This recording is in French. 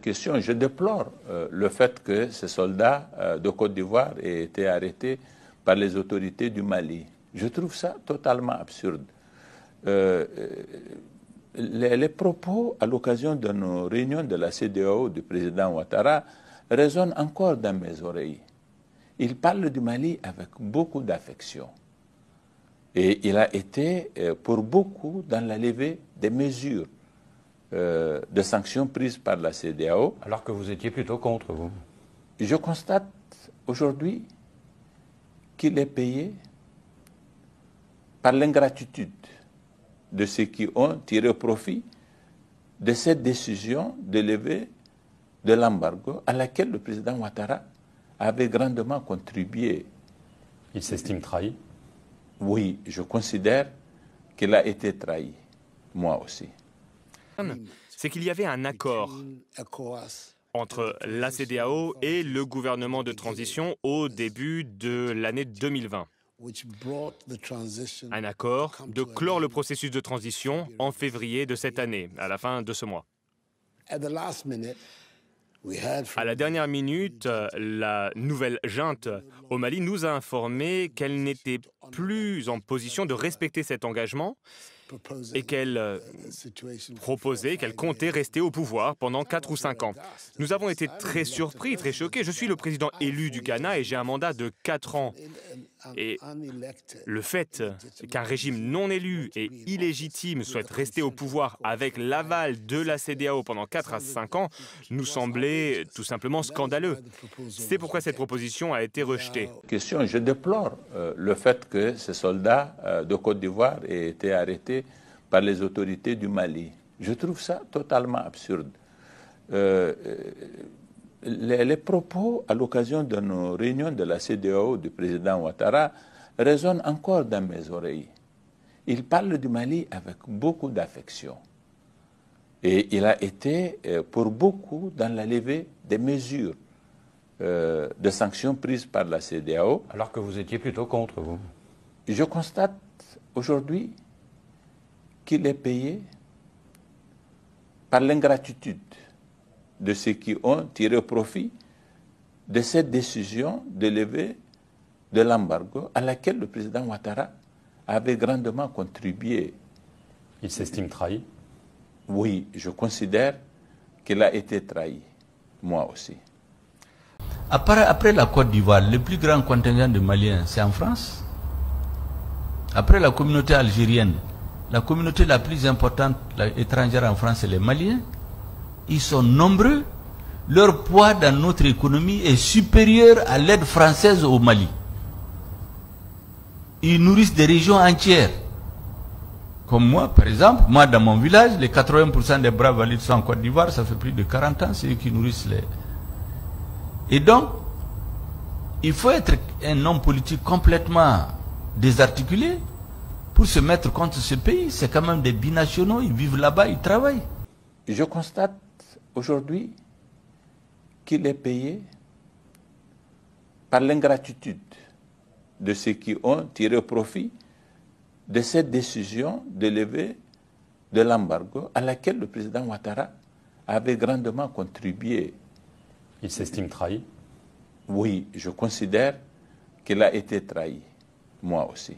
Question, je déplore le fait que ces soldats de Côte d'Ivoire aient été arrêtés par les autorités du Mali. Je trouve ça totalement absurde. Les propos à l'occasion de nos réunions de la CEDEAO du président Ouattara résonnent encore dans mes oreilles. Il parle du Mali avec beaucoup d'affection. Et il a été pour beaucoup dans la levée des mesures de sanctions prises par la CEDEAO. Alors que vous étiez plutôt contre, vous. Je constate aujourd'hui qu'il est payé par l'ingratitude de ceux qui ont tiré profit de cette décision de lever de l'embargo à laquelle le président Ouattara avait grandement contribué. Il s'estime trahi? Oui, je considère qu'il a été trahi, moi aussi. C'est qu'il y avait un accord entre la CEDEAO et le gouvernement de transition au début de l'année 2020. Un accord de clore le processus de transition en février de cette année, à la fin de ce mois. À la dernière minute, la nouvelle junte au Mali nous a informé qu'elle n'était plus en position de respecter cet engagement et qu'elle proposait, qu'elle comptait rester au pouvoir pendant 4 ou 5 ans. Nous avons été très surpris, très choqués. Je suis le président élu du Ghana et j'ai un mandat de 4 ans. Et le fait qu'un régime non élu et illégitime souhaite rester au pouvoir avec l'aval de la CEDEAO pendant 4 à 5 ans nous semblait tout simplement scandaleux. C'est pourquoi cette proposition a été rejetée. Question, je déplore le fait que ces soldats de Côte d'Ivoire aient été arrêtés par les autorités du Mali. Je trouve ça totalement absurde. Les propos à l'occasion de nos réunions de la CEDEAO du président Ouattara résonnent encore dans mes oreilles. Il parle du Mali avec beaucoup d'affection. Et il a été pour beaucoup dans la levée des mesures de sanctions prises par la CEDEAO. Alors que vous étiez plutôt contre, vous. Je constate aujourd'hui qu'il est payé par l'ingratitude de ceux qui ont tiré profit de cette décision de lever de l'embargo à laquelle le président Ouattara avait grandement contribué. Il s'estime trahi? Oui, je considère qu'il a été trahi, moi aussi. Après la Côte d'Ivoire, le plus grand contingent de Maliens, c'est en France. Après la communauté algérienne, la communauté la plus importante étrangère en France, c'est les Maliens. Ils sont nombreux. Leur poids dans notre économie est supérieur à l'aide française au Mali. Ils nourrissent des régions entières. Comme moi, par exemple, moi dans mon village, les 80% des braves valides sont en Côte d'Ivoire, ça fait plus de 40 ans, c'est eux qui nourrissent les... Et donc, il faut être un homme politique complètement désarticulé pour se mettre contre ce pays. C'est quand même des binationaux, ils vivent là-bas, ils travaillent. Je constate aujourd'hui qu'il est payé par l'ingratitude de ceux qui ont tiré profit de cette décision de lever de l'embargo à laquelle le président Ouattara avait grandement contribué. Il s'estime trahi? Oui, je considère qu'il a été trahi, moi aussi.